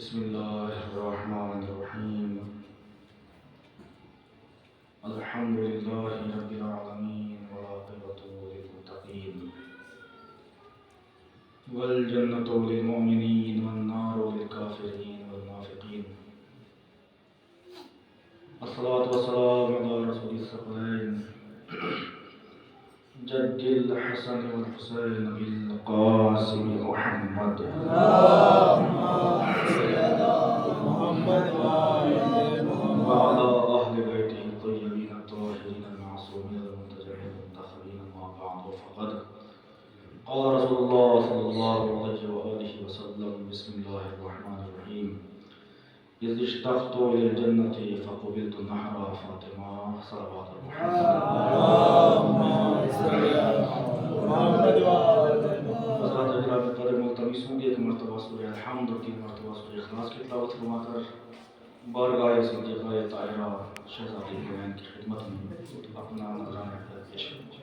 بسم الله الرحمن الرحيم. الحمد لله رب العالمين والعاقبة للمتقين والجنة للمؤمنين والنار للكافرين والمنافقين. الصلاة والسلام على رسول الثقلين جد الحسن والحسين بالقاسم محمد وعلى أهل بيته الطيبين الطاهرين المعصومين المنتجبين المنتخبين. أما بعد فقد قال رسول الله صلى الله عليه وآله وسلم: بسم الله الرحمن الرحيم. إذ اشتقت إلى الجنة فقبلت النحر فاطمة صلوات حضرات جناب قدر ملتمس ہوں گے ایک مرتبہ سورہ الحمد اور 3 مرتبہ سورہ اخلاص کی تلاوت فرما کر بارگاہ صدیقہ طاہرہ شہزادی حسین کی خدمت میں اپنا نذرانہ پیش کروں.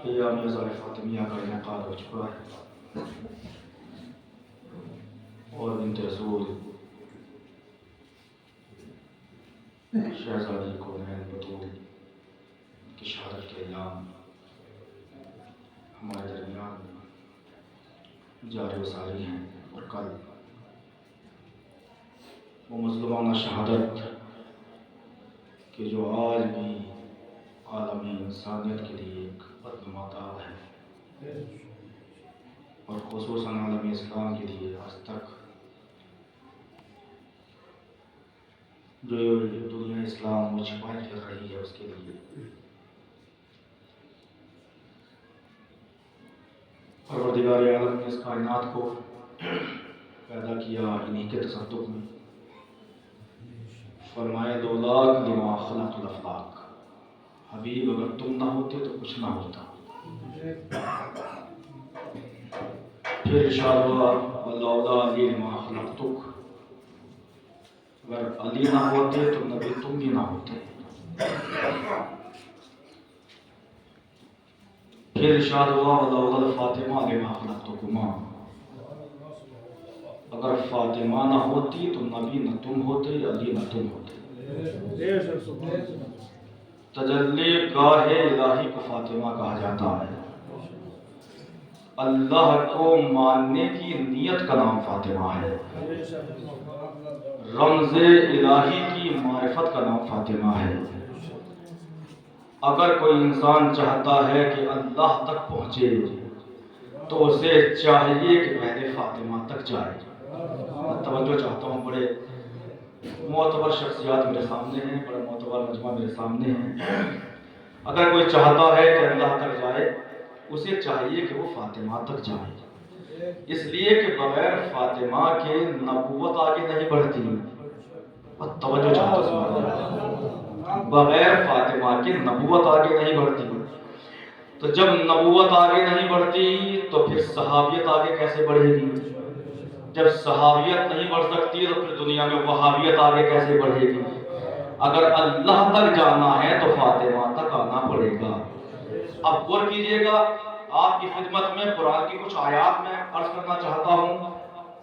ایام ازار فاطمیہ کا انعقاد ہو چکا ہے اور بنت رسول شہزادی کونین بطول کی شہادت کے اعلان ہمارے درمیان جاری و ساری ہیں. اور کل وہ مظلومانہ شہادت کہ جو آج بھی عالمی انسانیت کے لیے ایک بدنمادار ہے اور خصوصاً عالمی اسلام کے لیے آج تک جو دنیا اسلام وہ چھپائی کر رہی ہے، اس کے لیے پروردگار عالم نے اس کائنات کو پیدا کیا انہی کے تصدق میں. فرمایا لولا لما خلقت الافلاق، حبیب اگر تم نہ ہوتے تو کچھ نہ ہوتا. پھر ارشاد ہوا لولا علی لما خلقتک، اگر علی نہ ہوتے تو نبی تم بھی نہ ہوتے. پھر ارشاد ہوا لولا فاطمہ لما خلقتکما، اگر فاطمہ نہ ہوتی تو نبی نہ تم ہوتے، علی نہ تم ہوتے. تجلی گاہ الہی کو فاطمہ کہا جاتا ہے. اللہ کو ماننے کی نیت کا نام فاطمہ ہے. رمز الہی کی معرفت کا نام فاطمہ ہے. اگر کوئی انسان چاہتا ہے کہ اللہ تک پہنچے تو اسے چاہیے کہ پہلے فاطمہ تک جائے. توجہ چاہتا ہوں، بڑے معتبر شخصیات میرے سامنے ہیں، بڑے معتبر مجمع میرے سامنے ہیں. اگر کوئی چاہتا ہے کہ اللہ تک جائے اسے چاہیے کہ وہ فاطمہ تک جائے، اس لیے کہ بغیر فاطمہ کے نبوت آگے نہیں بڑھتی. توجہ چاہتا ہوں، بغیر فاطمہ کے نبوت آگے نہیں بڑھتی. تو جب نبوت آگے نہیں بڑھتی تو پھر صحابیت آگے کیسے بڑھے گی؟ جب صحابیت نہیں بڑھ سکتی تو پھر دنیا میں وہابیت آگے کیسے بڑھے گی؟ اگر اللہ تک جانا ہے تو فاطمہ تک آنا پڑے گا. اب غور کیجئے گا، آپ کی خدمت میں قرآن کی کچھ آیات میں عرض کرنا چاہتا ہوں.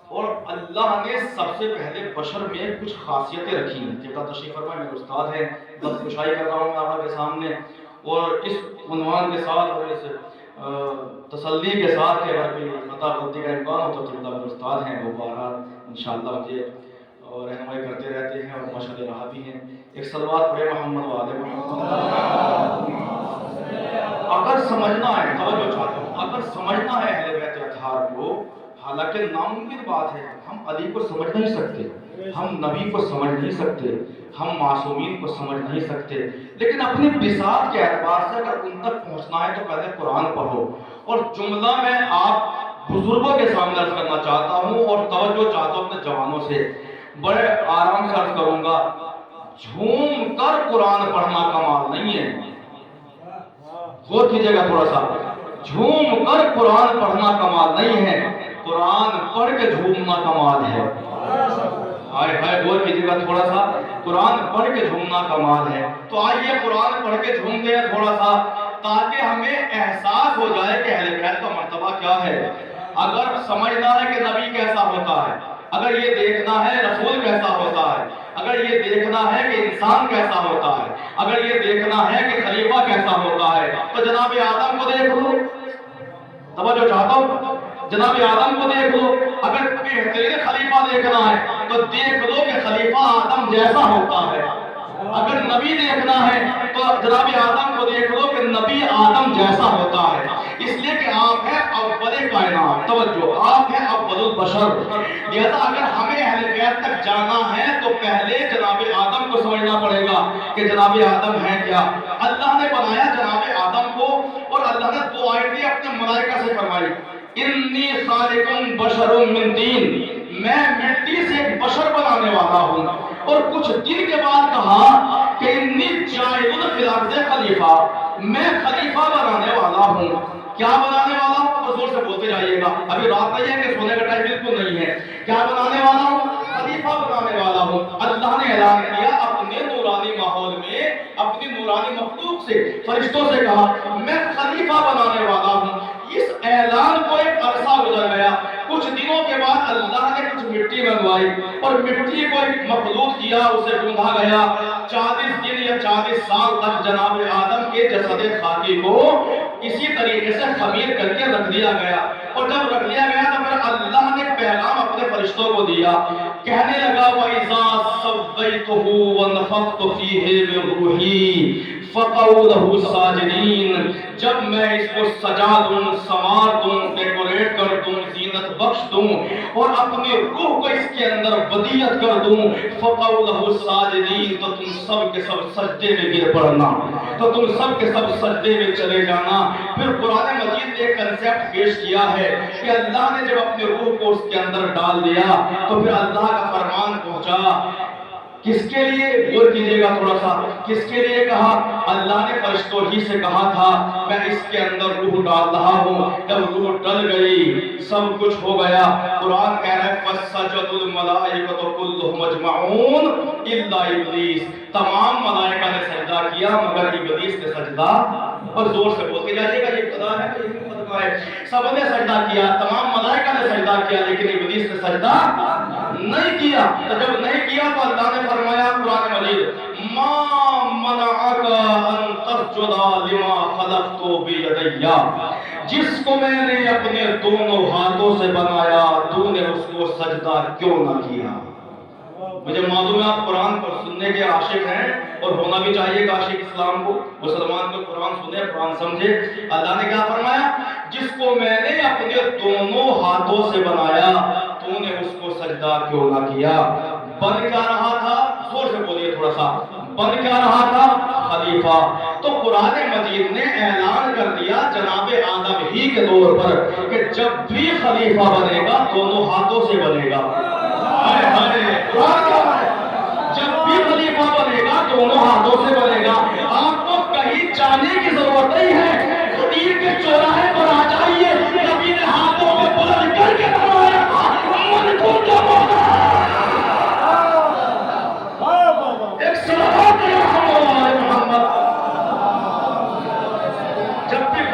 اور اللہ نے سب سے پہلے بشر میں کچھ خاصیتیں رکھی ہیں. جب تشریف فرمائے میرے استاد ہیں، بس کشائی کر رہا ہوں میں آپ کے سامنے، اور اس عنوان کے ساتھ اور اس تسلی کے ساتھ کہ اگر کوئی خطا غلطی کا امکان ہو تو میرے استاد ہیں، وہ بہرحال انشاءاللہ مجھے رہنمائی کرتے رہتے ہیں اور مشورے رہا بھی ہیں. ایک صلوات پڑھے محمد وعلى محمد. اگر سمجھنا ہے، توجہ چاہتا ہوں، اگر سمجھنا ہے اہل بیت اطہار کو، حالانکہ ناممکن بات ہے، ہم علی کو سمجھ نہیں سکتے، ہم نبی کو سمجھ نہیں سکتے، ہم معصومین کو سمجھ نہیں سکتے، لیکن اپنی بساط کے اعتبار سے اگر ان تک پہنچنا ہے تو پہلے قرآن پڑھو۔ اور جملہ میں آپ بزرگوں کے سامنے عرض کرنا چاہتا ہوں اور توجہ چاہتا ہوں اپنے جوانوں سے، بڑے آرام سے عرض کروں گا، جھوم کر قرآن پڑھنا کمال نہیں ہے۔ غور کیجئے گا تھوڑا سا، جھوم کر قرآن پڑھنا کمال نہیں ہے، قرآن پڑھ کے جھومنا کمال ہے۔ ہائے ہائے، غور کیجئے گا تھوڑا سا، قرآن پڑھ کے جھومنا کمال ہے۔ تو آئیے قرآن پڑھ کے جھومتے ہیں تھوڑا سا، تاکہ ہمیں احساس ہو جائے کہ اہل بیت کا مرتبہ کیا ہے۔ اگر سمجھنا ہے کہ نبی کیسا ہوتا ہے، اگر یہ دیکھنا ہے رسول کیسا ہوتا ہے، اگر یہ دیکھنا ہے کہ انسان کیسا ہوتا ہے، اگر یہ دیکھنا ہے کہ خلیفہ کیسا ہوتا ہے، تو جناب آدم کو دیکھ لو۔ توجہ چاہتا ہوں، جناب آدم کو دیکھ لو۔ اگر بہترین خلیفہ دیکھنا ہے تو دیکھ لو کہ خلیفہ آدم جیسا ہوتا ہے۔ اگر نبی دیکھنا ہے تو جناب آدم کو دیکھ لو کہ نبی آدم جیسا ہوتا ہے، اس لیے کہ آپ ہیں اول کائنات۔ توجہ، آپ ہیں اول البشر، لہذا اگر ہمیں اہل بیت تک جانا ہے تو پہلے جناب آدم کو سمجھنا پڑے گا کہ جناب آدم ہے کیا۔ اللہ نے بنایا جناب آدم کو، اور اللہ نے دو آیتیں اپنے ملائکہ سے فرمائی، انی خالق بشر من طین، میں مٹی سے ایک بشر بنانے والا ہوں۔ اور کچھ دن کے بعد کہا کہ انی جاعل فی الارض خلیفہ، میں خلیفہ بنانے والا ہوں۔ کیا بنانے والا ہوں؟ تو زور سے بولتے جائیے گا، ابھی رات نہیں ہے کہ سونے کا ٹائم بالکل نہیں ہے۔ کیا بنانے والا ہوں؟ خلیفہ بنانے والا ہوں۔ اللہ نے اعلان کیا اپنے نورانی ماحول میں، اپنی نورانی مخلوق سے، فرشتوں سے کہا میں خلیفہ بنانے والا ہوں۔ اس اعلان کو ایک عرصہ گزر گیا، کچھ دنوں کے بعد اللہ نے کچھ مٹی منگوائی اور مٹی کو ایک مخلوق کیا، اسے گوندھا گیا۔ 40 دن یا 40 سال تک جناب آدم کے جسد خاکی کو اسی طریقے سے خمیر کر کے رکھ دیا گیا، اور جب رکھ دیا گیا تو پھر اللہ نے پیغام اپنے فرشتوں کو دیا، کہنے لگا وَإِذَا سَوَّيْتُهُ وَنَفَخْتُ فِيهِ مِن رُوحِي فَقَعُوا لَهُ سَاجِدِينَ، جب میں اس کو سجا دوں، سنوار دوں، ڈیکوریٹ کر دوں، زینت بخش دوں اور اپنی روح کو اس کے اندر ودیعت کر دوں، فَقَعُوا لَهُ سَاجِدِينَ، تو تم سب کے سب سجدے میں گر پڑنا، تو تم سب کے سب سجدے میں چلے جانا۔ پھر قرآن مجید نے ایک کنسیپٹ پیش کیا ہے کہ اللہ نے جب اپنے روح کو اس کے اندر ڈال دیا تو پھر اللہ کا فرمان پہنچا، کس کے لیے؟ غور کیجئے گا تھوڑا سا، کس کے لیے کہا؟ اللہ نے فرشتوں ہی سے کہا تھا میں اس کے اندر روح ڈال رہا ہوں۔ جب روح ڈل گئی سب کچھ ہو گیا۔ قرآن کہہ رہا ہے فَسَجَدُ الْمَلَائِكَةُ كُلُّهُمْ أَجْمَعُونَ إِلَّا إِبْلِيسَ، تمام ملائکہ نے سجدہ کیا مگر ابلیس نے سجدہ، اور زور سے بولتے جائیے گا یہ خدا ہے کہ یہ خدا ہے، سب نے سجدہ کیا، تمام ملائکہ نے سجدہ کیا لیکن ابلیس نے سجدہ نہیں کیا۔ تو جب نہیں کیا تو اللہ نے فرمایا قرآن مجید ما منعک ان تسجد لما خلقت بیدی، جس کو میں نے اپنے دونوں ہاتھوں سے بنایا تو نے اس کو سجدہ کیوں نہ کیا۔ مجھے معلوم ہے آپ قرآن پر سننے کے عاشق ہیں اور ہونا بھی چاہیے کہ عاشق اسلام کو، مسلمان کو قرآن سنے، قرآن سمجھے۔ اللہ نے کیا فرمایا؟ جس کو میں نے اپنے دونوں ہاتھوں سے بنایا تو نے اس کو سجدہ کیوں نہ کیا۔ بن کیا رہا تھا؟ زور سے بولیے تھوڑا سا، بن کیا رہا تھا؟ خلیفہ۔ تو قرآن مجید نے اعلان کر دیا جناب آدم ہی کے طور پر کہ جب بھی خلیفہ بنے گا دونوں ہاتھوں سے بنے گا۔ قرآن کیا ہے؟ جب بھی خلیفہ بنے گا دونوں ہاتھوں سے بنے گا۔ آپ کو کہیں جانے کی ضرورت نہیں ہے، خدیر کے چوراہے پر آ جائیے، نبی نے ہاتھوں کو بلند کر کے فرمایا تھا من کنت ایک صلوات محمد۔ جب بھی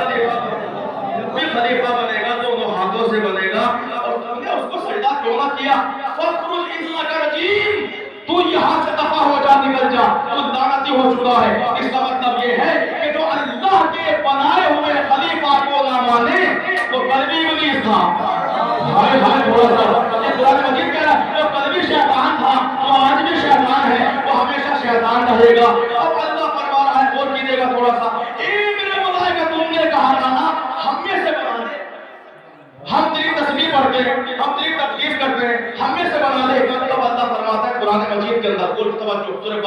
خلیفہ بنے گا دونوں ہاتھوں سے بنے گا، اور تم نے اس کو سجدہ کیوں نہ کیا؟ فَقْرُ إِنَّكَ رَجِيمٌ، تو یہاں سے دفع ہو جا، نکل جا، تو لعنتی ہو چکا ہے۔ اس کا مطلب یہ ہے کہ جو اللہ کے بنائے ہوئے خلیفہ کو نہ مانے تو قلبی ابلیس تھا۔ ہائے ہائے تھوڑا سا، یہ قرآن مجید کہہ رہا ہے وہ قلبی شیطان تھا، وہ آج بھی شیطان ہے، وہ ہمیشہ شیطان رہے گا۔ اب اللہ فرما رہا ہے، غور کیجئے گا تھوڑا سا، اے میرے ملائکہ تم نے کہا تھا نا ہم میں سے بنا دے، ہم تیری تسبیح پڑھتے ہیں، ہم تیری تقدیس کرتے ہیں، ہم میں سے بنا دے۔ تب اللہ فرماتا ہے قرآن مجید کے اندر، توجہ سورہ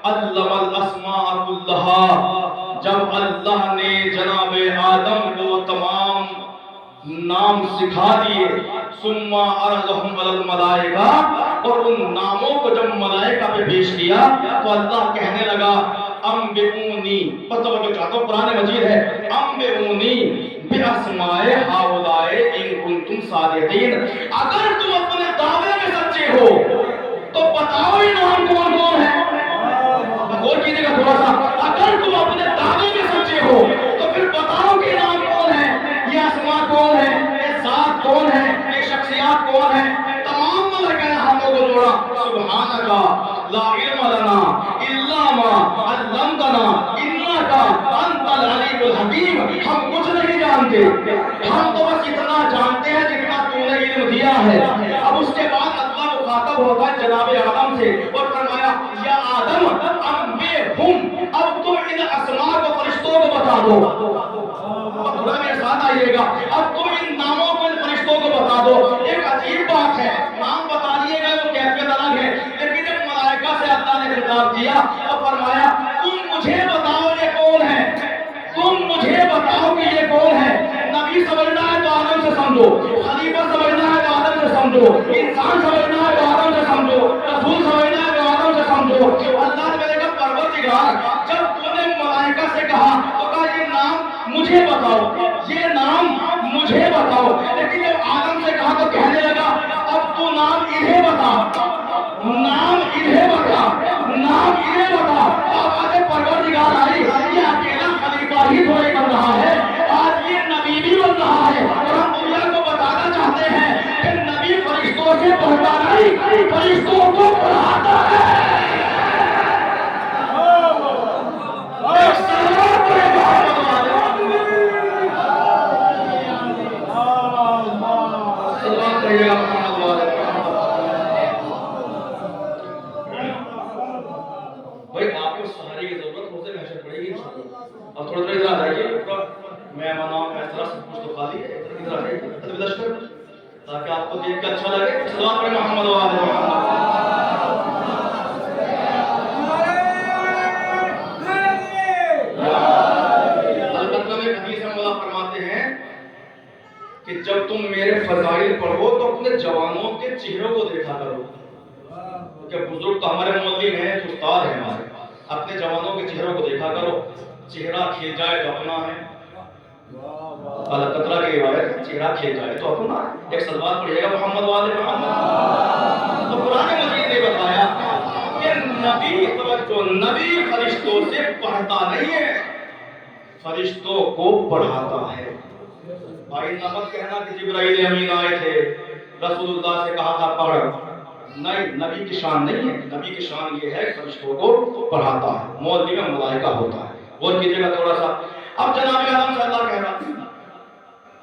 علم الاسماء کلہا، جب اللہ نے جناب آدم کو تمام نام سکھا دیے، ثم عرضهم علی الملائکہ، اور ان ناموں کو جب ملائکہ پہ پیش کیا تو اللہ کہنے لگا انبئونی، توجہ چاہتا ہوں قرآن مجید ہے، انبئونی باسماء ہؤلاء ان کنتم صادقین، اگر تم اپنے دعوے میں سچے ہو تو بتاؤ یہ نام کون کون ہے۔ غور کیجیے گا تھوڑا سا، اگر تم اپنے دعوے میں سچے ہو تو پھر بتاؤ کہ نام کون ہے، یہ اسماء کون ہے، یہ ذات کون ہے، یہ شخصیات کون ہے۔ تمام ملائکہ نے ہاتھوں کو جوڑا، سبحانک لا علم لنا الا ما علمتنا انک انت العلیم الحکیم، ہم کچھ نہیں جانتے، ہم تو بس اتنا جانتے ہیں جتنا تو نے علم دیا ہے۔ اب اس کے بعد اللہ مخاطب ہوتا ہے جناب آدم سے اور فرمایا یا آدم انبئہم، اب تم ان اسماء کو فرشتوں کو بتا دو، تھوڑا میرے ساتھ آئیے گا، اب تم ان ناموں کو ان فرشتوں کو بتا دو۔ ایک عجیب بات ہے، نام بتا دیے گئے وہ کیفیت الگ ہے، لیکن جب ملائکہ سے اللہ نے خطاب کیا اور فرمایا تم مجھے بتاؤ یہ کون ہے، تم مجھے بتاؤ کہ یہ کون ہے۔ نبی سمجھنا ہے تو آدم سے سمجھو، خلیفہ سمجھنا ہے تو آدم سے سمجھو، انسان سمجھنا ہے تو آدم سے سمجھو، رسول سمجھنا ہے تو آدم سے سمجھو۔ اللہ نے میرے کہا پروردگار، جب تو نے ملائکہ سے کہا تو کہا یہ نام مجھے بتاؤ، یہ نام مجھے بتاؤ، لیکن جب آدم سے کہا تو کہنے لگا اب تو نام انہیں بتا، نام انہیں بتا، نام انہیں بتا۔ آواز پروردگار آئی، یہ اکیلا خلیفہ ہی تھوڑے کر رہا ہے، آج یہ نبی بھی بن رہا ہے، اور ہم دنیا کو بتانا چاہتے ہیں کہ نبی فرشتوں سے پڑھتا نہیں، فرشتوں کو پڑھاتا ہے۔ بھائی آپ کو سہارے کی ضرورت ہو سے محشر پڑے گی انشاءاللہ۔ اب تھوڑا ادھر آ جائیے، میں مناؤں میں طرح سب کچھ تو خالی ہے، ادھر آ جائیے لشکر، تاکہ آپ کو دیکھ کے اچھا لگے۔ صلوات پڑھیں محمد و آل محمد۔ البتہ میں حدیث میں مولا فرماتے ہیں کہ جب تم میرے فضائل پڑھو تو اپنے جوانوں کے چہروں کو دیکھا کرو، کہ بزرگ تو ہمارے معلم ہیں، استاد ہیں ہمارے، اپنے جوانوں کے چہروں کو دیکھا کرو، چہرہ کھل جائے تو اپنا ہے۔ القطرہ کی روایت، چہرہ کھل جائے تو اپنا ہے۔ ایک صلوات پڑھیے گا محمد والے محمد۔ تو قرآن مجید نے بتایا کہ نبی، توجہ، نبی فرشتوں سے پڑھتا نہیں ہے، فرشتوں کو پڑھاتا ہے۔ بھائی نمت کہنا کہ جبرائیل امین آئے تھے، رسول اللہ سے کہا تھا پڑھ، نہیں، نبی کی شان نہیں ہے، نبی کی شان یہ ہے کہ فرشتوں کو پڑھاتا ہے، معلم ملائکہ ہوتا ہے۔ غور کیجیے گا تھوڑا سا۔ اب جناب آدم سے اللہ کہہ رہا،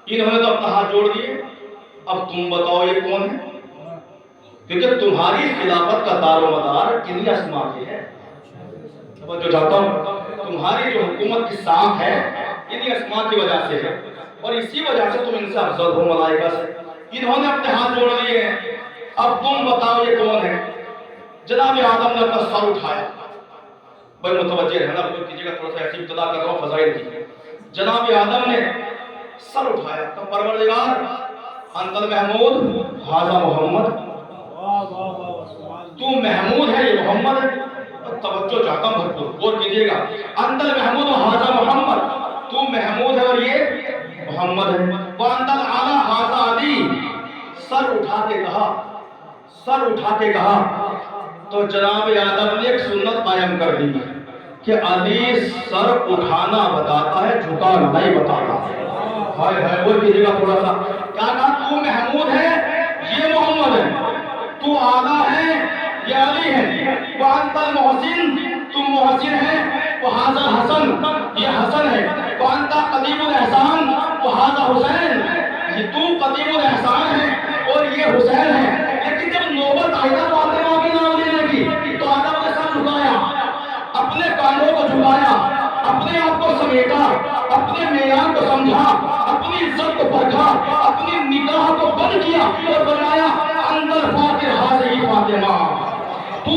انہوں نے تو اپنا ہاتھ جوڑ دیے، اب تم بتاؤ یہ کون ہے، کیونکہ تمہاری خلافت کا دار و مدار کنہی اسماء کے ہے۔ جو چاہتا ہوں تمہاری جو حکومت کی سانس ہے انہی اسماء کی وجہ سے ہے، اور اسی وجہ سے تم ان سے افضل ہو ملائکہ سے۔ انہوں نے اپنے ہاتھ جوڑ لیے ہیں، اب تم بتاؤ یہ کون ہے۔ جناب آدم نے اپنا سر اٹھایا، بڑے متوجہ رہنا، کوئی کیجیے گا، تھوڑا سا ایسی ابتدا کر رہا ہوں فضائل کی۔ جناب آدم نے سر اٹھایا تو پروردگار انت المحمود ھذا محمد، تو محمود ہے یہ محمد ہے۔ توجہ چاہتا ہوں بھرپور، غور کیجیے گا، انت المحمود ھذا محمد، تو محمود ہے اور یہ محمد ہے۔ وانت الاعلی ھذا علی، سر اٹھا کے کہا، سر اٹھا کے کہا تو جناب آدم نے ایک سنت قائم کر دی کہ علی سر اٹھانا بتاتا ہے، جھکانا نہیں بتاتا۔ ہائے ہائے، وہ کیجیے گا تھوڑا سا، کیا کہا، تو محمود ہے یہ محمد ہے، تو اعلیٰ ہے یہ علی ہے، وانت المحسن، تم محسن ہے، وہذا حسن، یہ حسن ہے، وانت قدیم الاحسان، وہذا حسین، یہ تو قدیم الاحسان ہے اور یہ حسین ہے۔ لیکن جب نوبت آئی نا فاطمہ کے نام لینے کی تو آدم نے سر جھکایا، اپنے کانوں کو جھکایا، اپنے آپ کو سمیٹا، اپنے معیار کو سمجھا، اپنی عزت کو پرکھا، اپنی نگاہ کو بند کیا اور فرمایا اندر فاتح حاضری فاطمہ، تو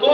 2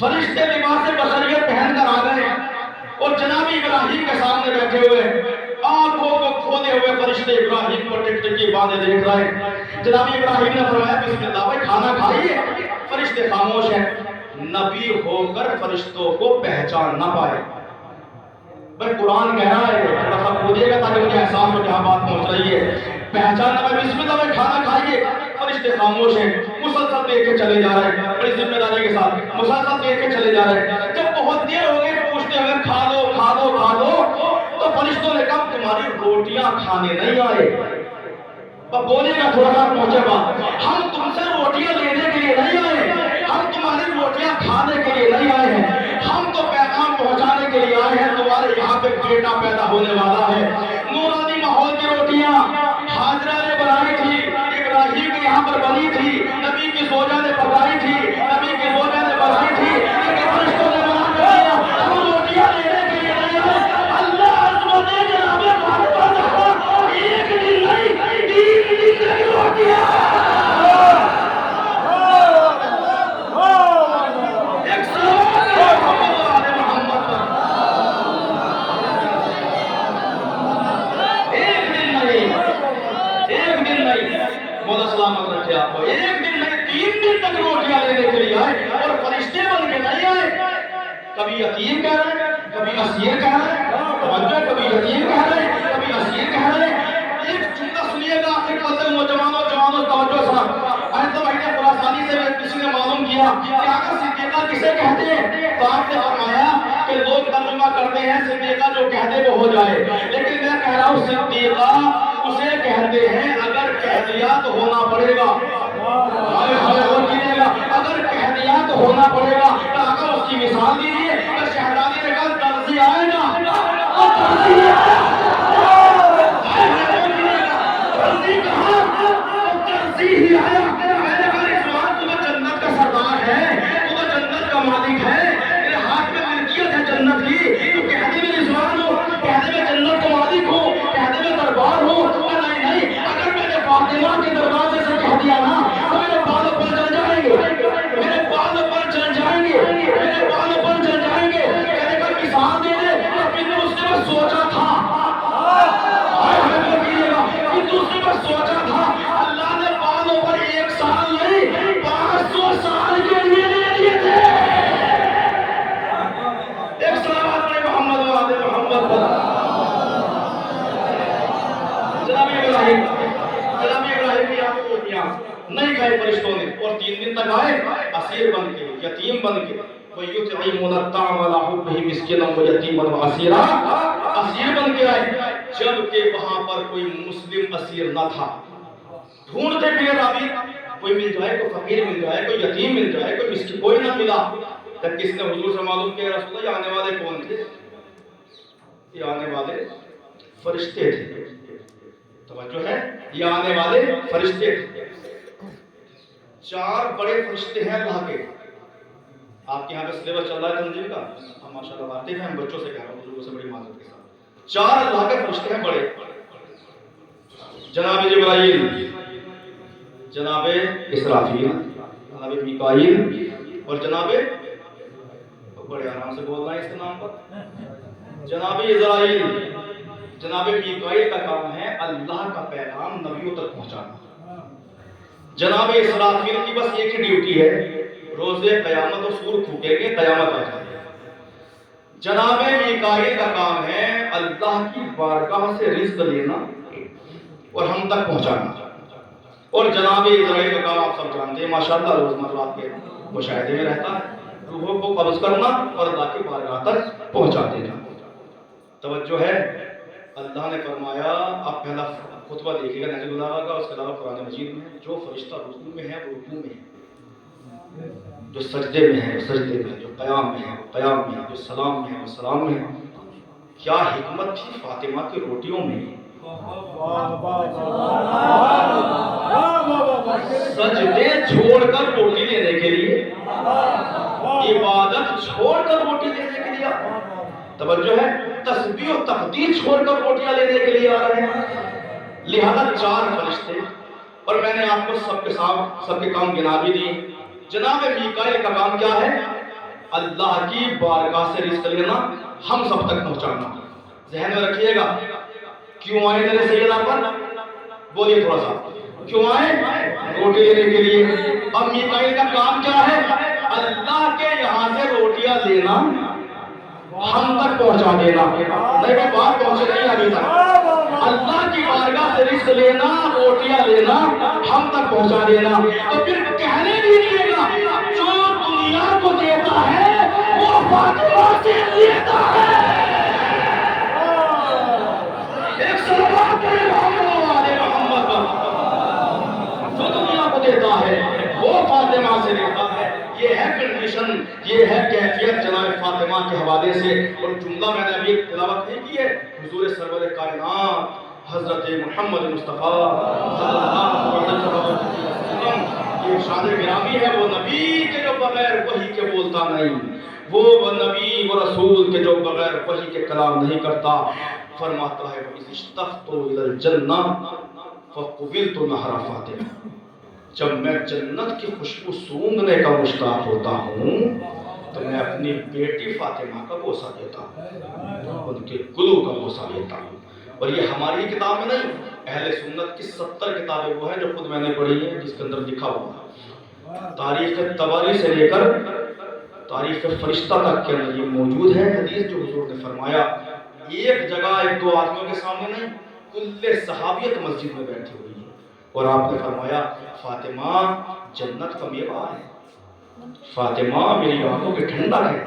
فرشتے لباس بشریت پہن کر آ گئے اور جناب ابراہیم کے سامنے بیٹھے ہوئے آنکھوں کو کھولے ہوئے فرشتے ابراہیم کو ٹک ٹکی باندھے دیکھ رہے ہیں. جناب ابراہیم نے فرمایا بسم اللہ بھائی کھانا کھائیے. فرشتے خاموش ہیں. نبی ہو کر فرشتوں کو پہچان نہ پائے. بھائی قرآن کہہ رہا ہے تھوڑا سا بولیے گا تاکہ مجھے احساس ہو کیا بات پہنچ رہی ہے. پہچان نہ پائے. بسم اللہ بھائی کھانا کھائیے. فرشتے خاموش ہیں. مسلسل دیکھ کے چلے جا رہے ہیں بڑی ذمہ داری کے ساتھ مسلسل دیکھ کے چلے جا رہے ہیں. جب بہت دیر ہو گئی پوچھتے ہوئے کھا دو کھا دو کھا دو تو فرشتوں نے کہا تمہاری روٹیاں کھانے نہیں آئے. بولے گا تھوڑا سا پہنچے گا. ہم تم سے روٹیاں لینے کے لیے نہیں آئے. ہم تمہاری روٹیاں کھانے کے لیے نہیں آئے ہیں. ہم تو پیغام پہنچانے کے لیے آئے ہیں تمہارے یہاں پہ بیٹا پیدا ہونے والا ہے. نورانی ماحول کی روٹیاں حاجرہ نے بنائی تھی. ابراہیم کے یہاں پر بنی تھی. نبی کی زوجہ نے پکائی تھی. نبی کی زوجہ نے بنائی تھی. لیکن فرشتوں نے منع کر دیا ہم روٹیاں لینے کے لیے نہیں آئے. اللہ عظمت جناب فاطمہ زہرا ایک دن نہیں 3 دن کی روٹیاں. سلامت رکھے آپ کو. ایک دن میں 3 دن تک روٹیاں لینے کے لیے آئے اور فرشتے بن کے نہیں آئے. کبھی یتیم کہہ رہے ہیں کبھی اسیر کہہ رہے ہیں. کبھی یتیم کہہ رہے ہیں کبھی اسیر کہہ رہے ہیں. ایک جملہ سنیے گا آخر پتہ نوجوانوں توجہ سے. آیت بھائی نے خراسانی سے کسی نے معلوم کیا کہ آقا صدیقہ کسے کہتے ہیں تو آپ نے فرمایا کہ لوگ ترجمہ کرتے ہیں صدیقہ جو کہتے وہ ہو جائے. لیکن میں کہہ رہا ہوں صدیقہ اسے کہتے ہیں اگر کہہ دیا تو ہونا پڑے گا. اگر کہہ دیا تو ہونا پڑے گا. اگر اس کی مثال دیجیے کہ شہزادی نے کہا درزی آئے گا درزی کہاں درزی ہی آیا. میں نے کہا رضوان تو جنت کا سردار ہے تو جنت کا مالک ہے میرے ہاتھ میں ملکیت ہے جنت کی. تو کہتے میں رضوان ہوں کہتے میں جنت کا مالک ہوں کہتے میں دربار ہوں. اگر میں نے فاطمہ کے دروازے سے کہہ دیا نا تو میرے بال اوپر چل جائیں گے. میرے بال اوپر چل جائیں گے. میرے بال اوپر چل جائیں گے. کہنے کا کسان دے دے تو اس نے بس سوچا تھا اس نے بس سوچا تھا. اللہ نے بال اوپر 1 سال نہیں 500 سال کے لیے لے لیے تھے. ایک سلامات پڑھے محمد و آل محمد پر. جناب ابراہیم کی آپ کو روٹیاں نہیں کھائے فرشتوں نے اور 3 دن تک آئے اسیر بن کے یتیم بن کے. وَيُطْعِمُونَ الطَّعَامَ عَلَىٰ حُبِّهِ مِسْكِينًا وَيَتِيمًا وَأَسِيرًا. اسیر بن کے آئے جبکہ وہاں پر کوئی مسلم اسیر نہ تھا. ڈھونڈتے پھرے راوی کوئی مل جائے کوئی فقیر مل جائے کوئی یتیم مل جائے کوئی مسکین کوئی نہ ملا. تب کس نے حضور سے معلوم کیا رسول اللہ یہ آنے والے کون تھے؟ یہ آنے والے فرشتے تھے. توجہ ہے یہ آنے والے فرشتے تھے. 4 بڑے فرشتے ہیں اللہ کے. آپ کے یہاں پہ سلیبس چل رہا ہے تنظیم کا ہم ماشاءاللہ واقف ہیں. ہم بچوں سے کہہ رہا ہوں بزرگوں سے بڑی معذرت کے ساتھ. 4 اللہ کے فرشتے ہیں بڑے. جناب جبرائیل جناب اسرافیل جناب میکائیل اور جناب بڑے آرام سے بولنا ہے اس کے نام پر جناب عزرائیل. جناب میکائیل کا کام ہے اللہ کا پیغام نبیوں تک پہنچانا. جناب اسرافیل کی بس ایک ہی ڈیوٹی ہے روز قیامت و سور پھونکیں گے قیامت آ جائے. جناب میکائیل کا کام ہے اللہ کی بارگاہ سے رزق لینا اور ہم تک پہنچانا. اور جناب عزرائیل کا کام آپ سب جانتے ہیں ماشاءاللہ روزمرہ کے مشاہدے میں رہتا ہے روحوں کو قبض کرنا اور اللہ کی بارگاہ تک پہنچا دینا. توجہ ہے. اللہ نے فرمایا آپ پہلا خطبہ دیکھیے گا نہج البلاغہ کا اس کے علاوہ قرآن مجید میں جو فرشتہ رکوع میں ہے وہ رکوع میں ہے جو سجدے میں ہے وہ سجدے میں ہے جو قیام میں ہے وہ قیام میں ہے جو سلام میں ہے وہ سلام میں ہے. کیا حکمت تھی فاطمہ کی روٹیوں میں. سجدے چھوڑ کر روٹی لینے کے لیے عبادت چھوڑ کر روٹی لینے کے لیے توجہ ہے. تسبیح و تقدیس چھوڑ کر روٹیاں لینے کے لیے آ رہے ہیں. لہذا 4 فرشتے اور میں نے آپ کو سب کے کام گنا بھی دی. جناب میکائیل کا کام کیا ہے؟ اللہ کی بارگاہ سے رزق لینا، ہم سب تک پہنچانا. ذہن میں رکھیے گا. کیوں آئے میرے سیدہ پر؟ بولیے تھوڑا سا. کیوں آئے؟ روٹی لینے کے لیے. اب میکائیل کا کام کیا ہے؟ اللہ کے یہاں سے روٹیاں لینا، ہم تک پہنچا دینا. نہیں بات پہنچے نہیں ابھی تک. اللہ کی بارگاہ سے رزق لینا، روٹیاں لینا، ہم تک پہنچا دینا. تو پھر کہنے دیجیے گا جو دنیا کو دیتا ہے وہ فاطمہ سے لیتا ہے. ایک صلوات کرے محمد والے محمد پر. جو دنیا کو دیتا ہے وہ فاطمہ سے لیتا ہے. یہ ہے کنڈیشن، یہ ہے کیفیت جناب فاطمہ کے حوالے سے. اور جملہ میں نے ابھی تلاوت نہیں کی ہے، حضور سرور کائنات حضرت محمد مصطفیٰ صلی اللہ علیہ وسلم کی شان گرامی ہے. وہ نبی کے جو بغیر وحی کے بولتا نہیں، وہ نبی و رسول کے جو بغیر وحی کے کلام نہیں کرتا. فرماتا ہے وَإِذِ اشْتَقْتُ إِلَى الْجَنَّةِ فَقُبِلْتُ نَهْرَ فَاطِمَةَ. جب میں جنت کی خوشبو سونگھنے کا مشتاق ہوتا ہوں تو میں اپنی بیٹی فاطمہ کا بوسہ دیتا ہوں، ان کے گلو کا بوسہ دیتا ہوں. اور یہ ہماری کتاب میں نہیں، اہل سنت کی 70 کتابیں وہ ہیں جو خود میں نے پڑھی ہیں، جس کے اندر لکھا ہوا ہے. تاریخ طبری سے لے کر تاریخ فرشتہ تک کے اندر یہ موجود ہے حدیث جو حضور نے فرمایا. ایک جگہ ایک دو آدمیوں کے سامنے نہیں، کل صحابیت مسجد میں بیٹھی ہوئی ہے اور آپ نے فرمایا فاطمہ جنت کا میوہ ہے، فاطمہ میری آنکھوں کی ٹھنڈک ہے،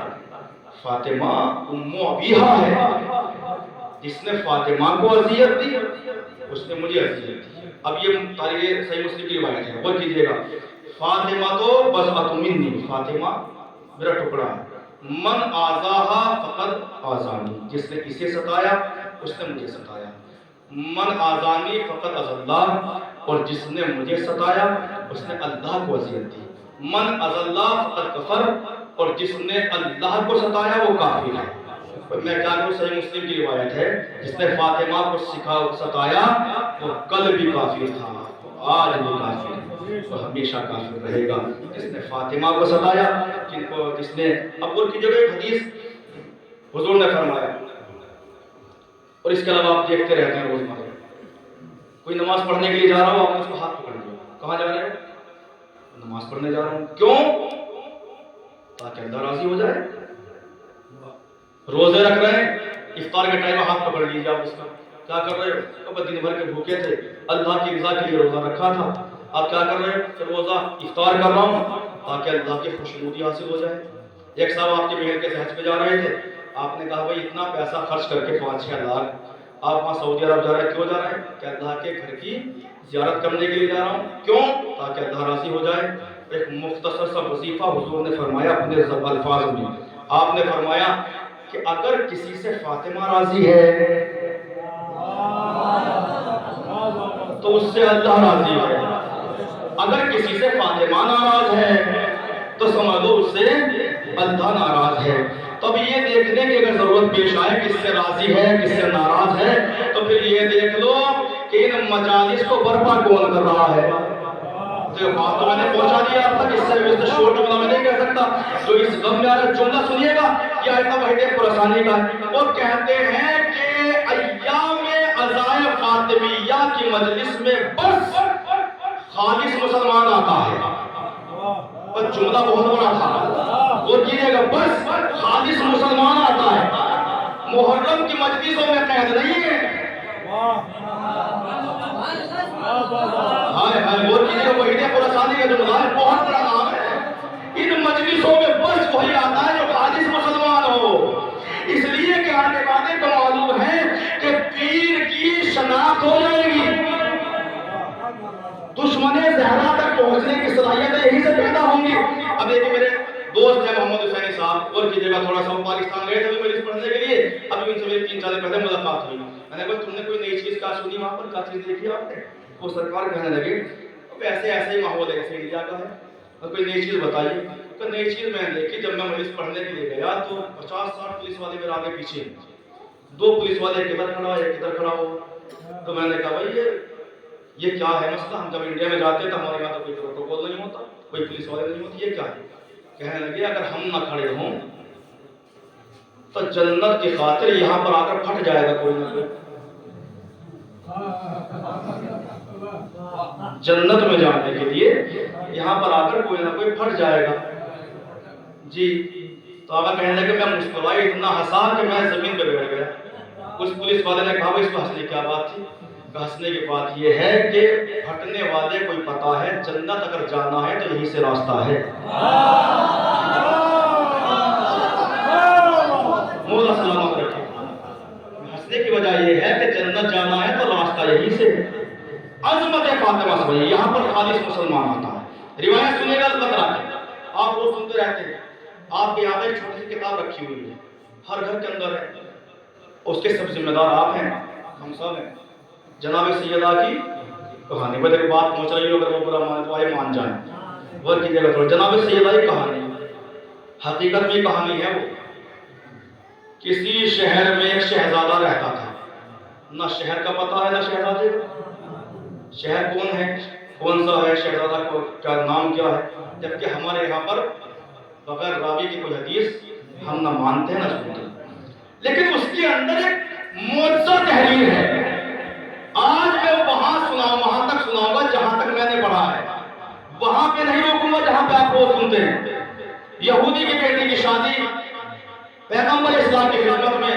فاطمہ ام ابیہا ہے. جس نے فاطمہ کو اذیت دی اس نے مجھے اذیت دی. اب یہ تاریخ صحیح مسلم کی روایت ہے، غور کیجیے گا. فاطمہ تو بضعۃ منی، فاطمہ میرا ٹکڑا ہے. من آذاہا فقد آذانی، جس نے اسے ستایا اس نے مجھے ستایا. من آذانی فقد اذى اللہ، اور جس نے مجھے ستایا اس نے اللہ کو اذیت دی. من اذى اللہ فقد کفر، اور جس نے اللہ کو ستایا وہ کافر ہے. میں جانتا ہوں صحیح مسلم کی روایت ہے، جس نے فاطمہ کو ستایا وہ کل بھی کافر تھا، آج بھی کافر ہے، وہ ہمیشہ کافر رہے گا. جس نے فاطمہ کو ستایا، جس نے اب وہ کی جگہ حدیث حضور نے فرمایا. اور اس کے علاوہ آپ دیکھتے رہتے ہیں روزمرہ کوئی نماز پڑھنے کے لیے جا رہا ہو، آپ نے اس کو ہاتھ پکڑ لیا. کہاں جا رہے ہو؟ نماز پڑھنے جا رہا ہوں. کیوں؟ تاکہ اللہ راضی ہو جائے. روزے رکھ رہے ہیں، افطار کے ٹائم ہاتھ پکڑ لیجیے. آپ اس کا کیا کر رہے ہو؟ اب دن بھر کے بھوکے تھے، اللہ کی رضا کے لیے روزہ رکھا تھا. آپ کیا کر رہے ہیں؟ پھر روزہ افطار کر رہا ہوں تاکہ اللہ کی خوشنودی حاصل ہو جائے. ایک صاحب آپ کے محل کے حج پہ جا رہے تھے، آپ نے کہا بھائی اتنا پیسہ خرچ کر کے 5-6 لاکھ آپ وہاں سعودی عرب جا رہے ہیں، کیوں جا رہے ہیں؟ کہ اللہ کے گھر کی زیارت کرنے کے لیے جا رہا ہوں. کیوں؟ تاکہ اللہ راضی ہو جائے. ایک مختصر سا وظیفہ حضور نے فرمایا اپنے الفاظ میں. آپ نے فرمایا کہ اگر کسی سے فاطمہ راضی ہے تو اس سے اللہ راضی ہے. اگر کسی سے فاطمہ ناراض ہے تو سمجھ لو اس سے اللہ ناراض ہے. تو اب یہ دیکھنے کی اگر ضرورت پیش آئے کس سے راضی ہے کس سے ناراض ہے، تو پھر یہ دیکھ لو کہ ان مجالس کو برپا کون کر رہا ہے. تو بات تو میں نے پہنچا دیا آپ تک، اس سے شور جملہ میں نہیں کہہ سکتا. تو اس غم میں آج جملہ سنیے گا، یہ آیت وحید پرسانی کا. اور کہتے ہیں کہ ایام عزائے فاطمیہ کی مجلس میں بس خالص مسلمان آتا ہے. پر جملہ بہت بڑا تھا، وہ کیجیے گا، بس خالص مسلمان آتا ہے. محرم کی مجلسوں میں قید نہیں ہے. ہائے ہائے، وہ کیجیے گا، وحید پرسانی کا جملہ ہے، بہت بڑا نام ہے. ان مجلسوں میں بس وہی آتا ہے جو خالص مسلمان ہو. اس لیے کہ آنے والے کو معلوم ہے کہ پیر کی شناخت ہو جائے گی، دشمن زہرا تک پہنچنے کی صلاحیتیں یہی سے پیدا ہوں گی. اب ایک میرے دوست ہیں محمد حسین صاحب، اور کی جگہ تھوڑا سا پاکستان گئے تھے مجلس پڑھنے کے لیے. ابھی ان سے میری 3-4 دن پہلے ملاقات ہوئی. میں نے کہا تم نے کوئی نئی چیز کہا سنی وہاں پر، کیا چیز دیکھی آپ نے؟ وہ سرکار کہنے لگے ایسے ایسے ہی ماحول ہے جیسے انڈیا کا ہے، اور کوئی نئی چیز بتائیے. تو نئی چیز میں نے دیکھی، جب میں مجلس پڑھنے کے لیے گیا تو 50-60 پولیس والے میرے آگے پیچھے، 2 پولیس والے ایک ادھر کھڑا ایک ادھر کھڑا ہو. تو میں نے کہا بھائی یہ کیا ہے مسئلہ؟ ہم جب انڈیا میں جاتے ہیں تو ہمارے یہاں تو کوئی پروٹوکول نہیں ہوتا، کوئی پولیس والے نہیں ہوتی، یہ کیا ہے؟ کہنے لگے اگر ہم نہ کھڑے ہوں تو جنت کی خاطر یہاں پر آ کر پھٹ جائے گا کوئی نہ کوئی، جنت میں جانے کے لیے یہاں پر آ کر کوئی نہ کوئی پھٹ جائے گا جی۔ تو آقا کہنے لگے میں مسکرائی اتنا ہنسا کہ میں زمین پہ بیٹھ گیا۔ اس پولیس والے نے کہا اس کو ہنسنے کی کیا بات تھی؟ ہنسنے کی بات یہ ہے کہ پھٹنے والے کوئی پتہ ہے جنت اگر جانا ہے تو یہیں سے راستہ ہے۔ مولا سلامت رکھے۔ ہنسنے کی وجہ یہ ہے کہ جنت جانا ہے تو راستہ یہیں سے ہے۔ عظمت فاطمہ سے یہاں پر خالص مسلمان آتا ہے۔ روایت سنے گا البتہ آپ وہ سنتے رہتے ہیں۔ آپ کے یہاں ایک چھوٹی سی کتاب رکھی ہوئی ہے، ہر گھر کے اندر ہے، اس کے سب ذمہ دار آپ ہیں، ہم سب ہیں۔ جناب سیدہ کی کہانی، بس ایک بات پہنچ رہی ہو، اگر وہ برا مان تو آئے مان جائیں، غور کیجیے گا تھوڑا۔ جناب سیدہ کی کہانی حقیقت میں کہانی ہے، وہ کسی شہر میں ایک شہزادہ رہتا تھا، نہ شہر کا پتہ ہے نہ شہزادے کا، شہر کون ہے کون سا ہے، شہزادہ کو کیا نام کیا ہے، جبکہ ہمارے یہاں پر بغیر راوی کی کوئی حدیث ہم نہ مانتے ہیں نہ سنتے، لیکن اس کے اندر ایک معجزہ تحریر ہے۔ آج میں وہاں تک سناؤں گا جہاں تک میں نے پڑھا ہے، وہاں پہ نہیں روکوں گا جہاں پہ آپ وہ سنتے ہیں۔ یہودی کی بیٹی کی شادی، پیغمبر اسلام کی خدمت میں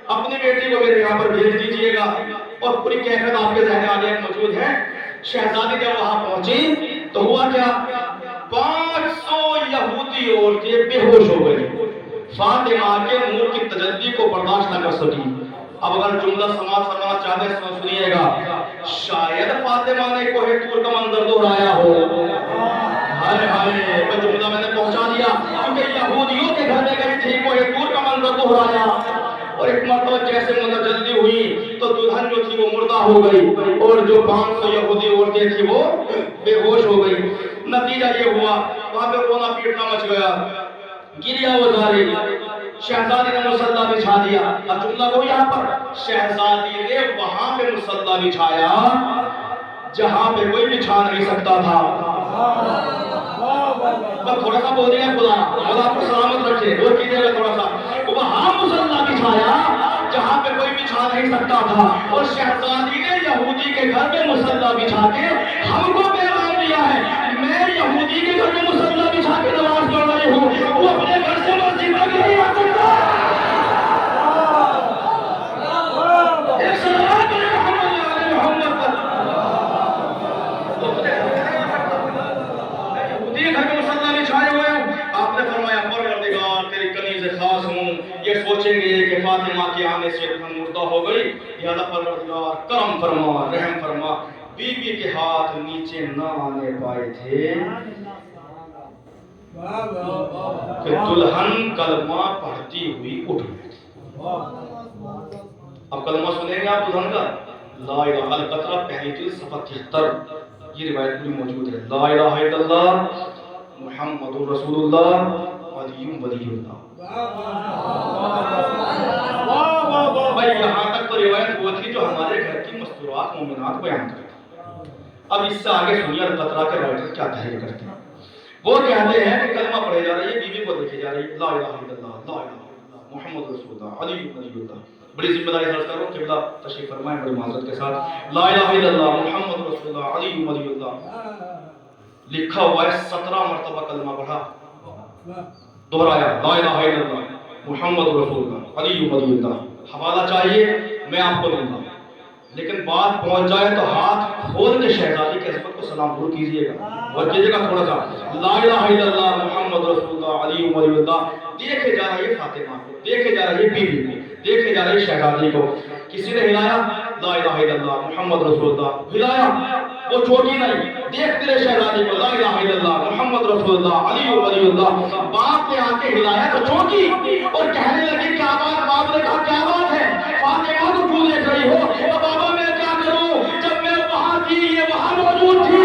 اپنی بیٹی کو میرے یہاں پر بھیج دیجئے گا، اور پوری کیفیت آپ کے ذہن آگے موجود ہے۔ شہزادی جب وہاں پہنچی تو ہوا کیا، 500 یہودی عورتیں بے ہوش ہو گئی، فاطمہ کے نور کی تجلی کو برداشت نہ کر سکی۔ اب اگر جملہ سماعت فرمانا چاہتے ہیں سنیے گا، شاید فاطمہ نے کوہ طور کا منظر دہرایا ہو۔ ہائے ہائے، وہ جملہ میں نے پہنچا دیا، کیونکہ یہودیوں کے گھر میں گئی تھی، کوہ طور کا منظر دہرایا، اور ایک مرتبہ جیسے منظر جلدی ہوئی تو دلہن جو تھی وہ مردہ ہو گئی، اور جو 500 یہودی عورتیں تھی وہ بے ہوش ہو گئی۔ نتیجہ یہ ہوا وہاں پہ رونا پیٹنا مچ گیا، گریا وزاری، شہزادی نے مصلی بچھا دیا۔ اب جملہ کو یہاں پر شہزادی نے وہاں پہ مصلی بچھایا جہاں پہ کوئی بچھا نہیں سکتا تھا۔ بس تھوڑا سا بول دیا خدا آپ کو سلامت رکھے، اور کیجئے گا تھوڑا سا، وہاں مصلی بچھایا جہاں پہ کوئی بچھا نہیں سکتا تھا، اور شہزادی نے یہودی کے گھر میں مصلی بچھا کے ہم کو پیغام دیا ہے، میں یہودی کے گھر میں مصلی بچھا کے نماز پڑھ رہی ہوں، وہ اپنے گھر سے مسجد تک نہیں آ سکتا۔ ایک صلوات محمد یہودی کے گھر میں مصلی بچھائے ہوئے ہوں، آپ نے فرمایا پروردگار تیری کنیز خاص ہوں، یہ سوچیں گے کہ فاطمہ کے آنے سے دلہن مردہ ہو گئی، لہذا پروردگار کرم فرما رحم فرما، بی بی کے ہاتھ نیچے نہ آنے پائے تھے کہ دلہن کلمہ پڑھتی ہوئی اٹھ بیٹھی۔ اب کلمہ سنیں گے آپ دلہن کا، لا الہ القطرہ پہلی جلد صفحہ 73، یہ روایت بھی موجود ہے، لا الہ الا اللہ محمد رسول اللہ علی ولی اللہ۔ بھائی یہاں تک تو روایت وہ تھی جو ہمارے گھر کی مستورات مومنات بیان کرتی۔ اب اس سے آگے سنیے القطرہ کے رائٹر کیا تحریر کرتے ہیں۔ وہ کہتے ہیں کہ کلمہ پڑھے جا رہی ہے، بیوی کو دیکھے جا رہی ہے، لا الہ الا اللہ لا الہ الا اللہ محمد رسول اللہ علی ولی اللہ۔ بڑی ذمہ داری سے کرو، قبلہ تشریف فرمائیں بڑی معذرت کے ساتھ، لا الہ الا اللہ محمد رسول اللہ علی ولی اللہ لکھا ہوا ہے، 17 مرتبہ کلمہ پڑھا، دہرایا، لا الہ الا اللہ محمد رسول اللہ علی ولی اللہ۔ حوالہ چاہیے میں آپ کو دوں گا، لیکن بات پہنچ جائے تو ہاتھ کھول کے شہزادی کی عظمت کو سلام ضرور کیجیے گا، اور کیجیے گا تھوڑا سا، لا الہ الا اللہ محمد رسول اللہ علی ولی اللہ۔ دیکھے جا رہی ہے فاطمہ کو، دیکھے جا رہی ہے بیوی کو، دیکھے جا رہی ہے شہزادی کو، کسی نے ہلایا لا الہ الا اللہ محمد رسول اللہ، ہلایا وہ چھوٹی نہیں، دیکھتے رہے شہزادی کو، لا الہ الا اللہ محمد رسول اللہ علی ولی اللہ۔ باپ نے آ کے ہلایا تو چونکی اور کہنے لگی کیا بات، باپ نے کہا کیا بات ہے فاطمہ کو کیوں دیکھ رہی ہو؟ اور بابا میں کیا کروں، جب میں وہاں تھی یہ وہاں موجود تھی۔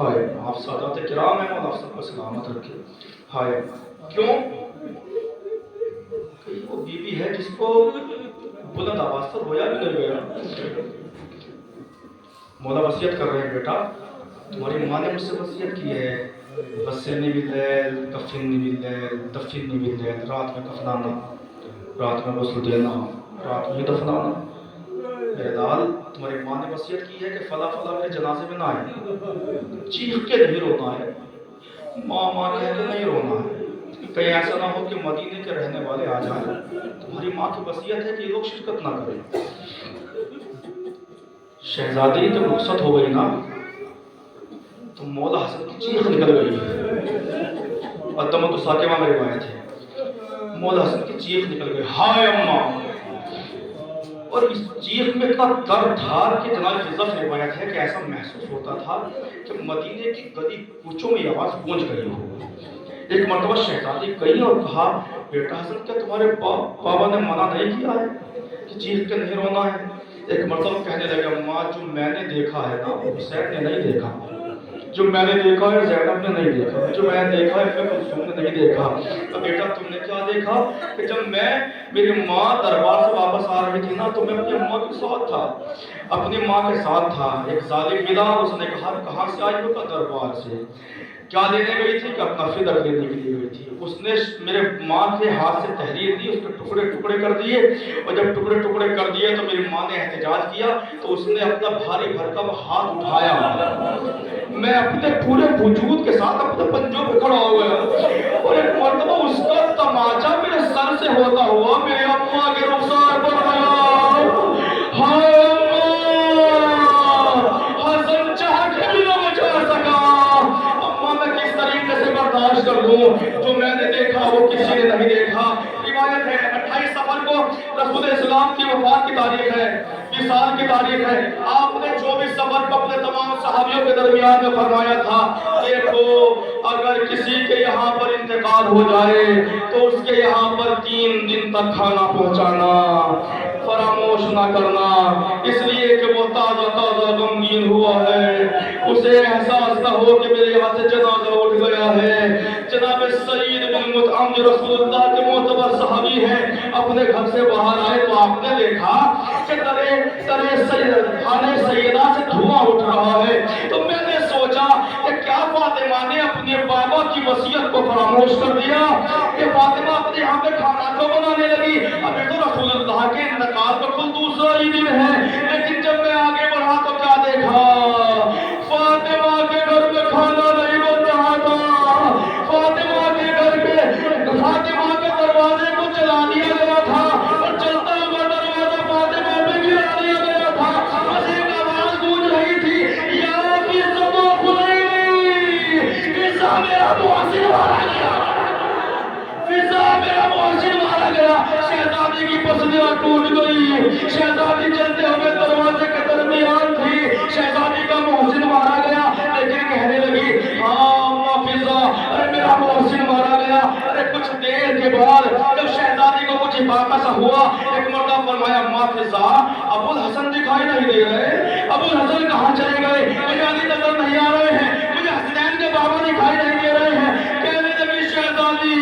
ہائے آپ سادات کرام ہیں، مولا آپ سب کو سلامت رکھے. ہائے کیوں کہ وہ بیوی ہے جس کو بلند آواز سے رویا بھی نہیں گیا. مولا وصیت کر رہے ہیں بیٹا تمہاری ماں نے مجھ سے وصیت کی ہے غسلنی باللیل کفنی باللیل دفنی باللیل، رات میں کفنانا، رات میں غسل دینا، رات میں دفنانا. میرے لال تمہاری ماں نے وصیت کی ہے کہ فلاں فلاں میرے جنازے میں نہ آئے، چیخ کے نہیں رونا ہے، ماں ماں کہہ کے نہیں رونا ہے، کہیں ایسا نہ ہو کہ مدینے کے رہنے والے آ جائیں. تمہاری ماں کی وصیت ہے کہ یہ لوگ شرکت نہ کریں. شہزادی جب رخصت ہو گئی نا تو مولا حسن کی چیخ نکل گئی. عدم تو ساکمہ میں روایت ہے، مولا حسن کی چیخ نکل گئی ہائے اماں. اور اس چیخ میں اتنا درد تھا کہ جناب فضل سے روایت ہے کہ ایسا محسوس ہوتا تھا کہ مدینے کی گلی کوچوں میں یہ آواز گونج گئی ہو. ایک مرتبہ شہزادی گئی اور کہا بیٹا حسن کیا تمہارے بابا نے منع نہیں کیا ہے کہ چیخ کے نہیں رونا ہے؟ ایک مرتبہ کہنے لگا ماں جو میں نے دیکھا ہے نا حسین نے نہیں دیکھا، جو میں نے دیکھا ہے زینب نے نہیں دیکھا، جو میں نے دیکھا ہے کلثوم نے نہیں دیکھا. تو بیٹا تم نے کیا دیکھا کہ جب میں میری ماں دربار سے واپس آ رہی تھی نا تو میں اپنی ماں کے ساتھ تھا، اپنی ماں کے ساتھ تھا. ایک ظالم ملا، اس نے کہا کہاں سے آئی ہو؟ دربار سے. کیا لینے گئی تھی؟ کہ اپنا فدق لینے کے لیے گئی تھی. اس نے میرے ماں کے ہاتھ سے تحریر دی، اس کے ٹکڑے ٹکڑے کر دیے، اور جب ٹکڑے ٹکڑے کر دیے تو میری ماں نے احتجاج کیا تو اس نے اپنا بھاری بھرکم ہاتھ اٹھایا، میں اپنے پورے وجود کے ساتھ اپنے پنجوں پہ کھڑا ہو گیا اور ایک مرتبہ اس کا تماچا میرے سر سے ہوتا ہوا میری اماں کے رخسار پر گیا. ہائے حسن چاہ کے بھی نہ بچا سکا. اماں میں کس طریقے سے برداشت کر لوں؟ جو میں نے دیکھا وہ کسی نے نہیں دیکھا. روایت ہے 28 صفر کو رسول اسلام کی وفات کی تاریخ ہے، وصال کی تاریخ ہے. آپ نے 24 صفر کو اپنے تمام صحابیوں کے درمیان میں فرمایا تھا دیکھو اگر کسی کے یہاں پر انتقال ہو جائے تو اس کے یہاں پر 3 دن تک کھانا پہنچانا فراموش نہ کرنا، اس لیے کہ وہ تازہ تازہ غمگین ہوا ہے، اسے احساس نہ ہو کہ میرے یہاں سے جنازہ اٹھ گیا ہے. جناب سعید بن مطعم جو رسول اللہ کے معتبر صحابی ہیں اپنے گھر سے باہر آئے تو آپ نے دیکھا کہ خانے سیدہ سے دھواں اٹھ رہا ہے. تو میں نے سوچا کہ کیا فاطمہ نے اپنے بابا کی وصیت کو فراموش کر دیا کہ فاطمہ اپنے یہاں پہ کھانا کیوں بنانے لگی؟ ابھی تو رسول اللہ کے انتقال کا کل دوسرا ہی دن ہے. لیکن جب میں آگے بڑھا تو کیا دیکھا؟ فاطمہ کے گھر میں کھانا نہیں بن رہا تھا، فاطمہ کے گھر پہ فاطمہ کے دروازے کو چلا دیا گیا تھا اور چلتا ہوا دروازہ فاطمہ پہ گرا دیا گیا تھا. بس ایک آواز گونج رہی تھی یا فضہ و خلیلی، فضہ میرا محسن مارا گیا، فضہ میرا محسن مارا گیا. شہزادی کی پسلیاں ٹوٹ گئی، شہزادی چلتے ہوئے دروازے کے درمیان تھی، شہزادی کا محسن مارا گیا. لیکن کہنے لگی ہاں فضہ ارے میرا محسن مارا گیا. ارے کچھ دیر کے بعد جب شہزادی کو کچھ افاقہ سا ہوا ایک مرتبہ فرمایا ماں فضہ ابو الحسن دکھائی نہیں دے رہے، ابو الحسن کہاں چلے گئے؟ مجھے علی نظر نہیں آ رہے ہیں، مجھے حسنین کے بابا دکھائی نہیں دے رہے ہیں. کہنے لگی شہزادی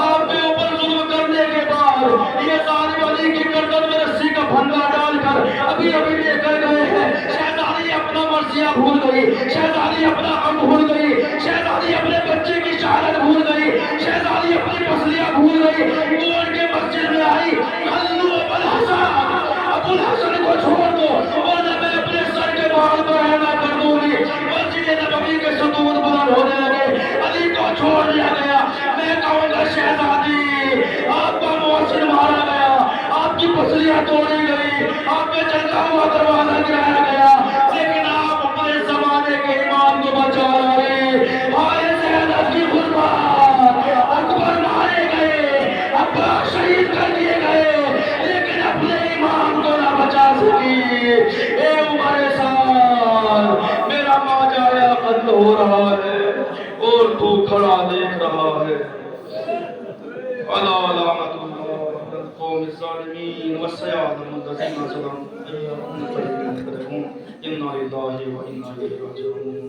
آپ کے اوپر ظلم کرنے کے بعد یہ ظالم علی کی گردن میں رسی کا پھندا ڈال کر ابھی ابھی لے کر گئے ہیں. شہزادی اپنا مرثیہ بھول گئی، شہزادی اپنا غم بھول گئی، شہزادی اپنے بچے کی شہادت بھول گئی، شہزادی اپنی پسلیاں بھول گئی. دوڑ کے مسجد میں آئی خلو ابو الحسن، ابو الحسن کو چھوڑ دو ورنہ میں اپنے سر کے بال کو رہنا کر دوں گی. مسجد نبوی کے ستون بلند ہونے لگے، علی کو چھوڑ دیا گیا. میں کہوں گا شہزادی آپ کا محسن مارا گیا، آپ کی پسلیاں توڑی گئی، آپ پہ چلتا ہوا دروازہ گرایا گیا، لیکن آپ اپنے زمانے کے امام کو بچا رہے. ہائے زینب کی قربان، اکبر مارے گئے، ابا شہید کر دیے گئے، لیکن اپنے امام کو نہ بچا سکی. اے عمر سال میرا ماجایا قتل ہو رہا ہے اور تو کھڑا دیکھ رہا ہے. الا لعنت اللہ علی القوم الظالمین والسیادة الذین ظلموا انا للہ و انا الیہ راجعون.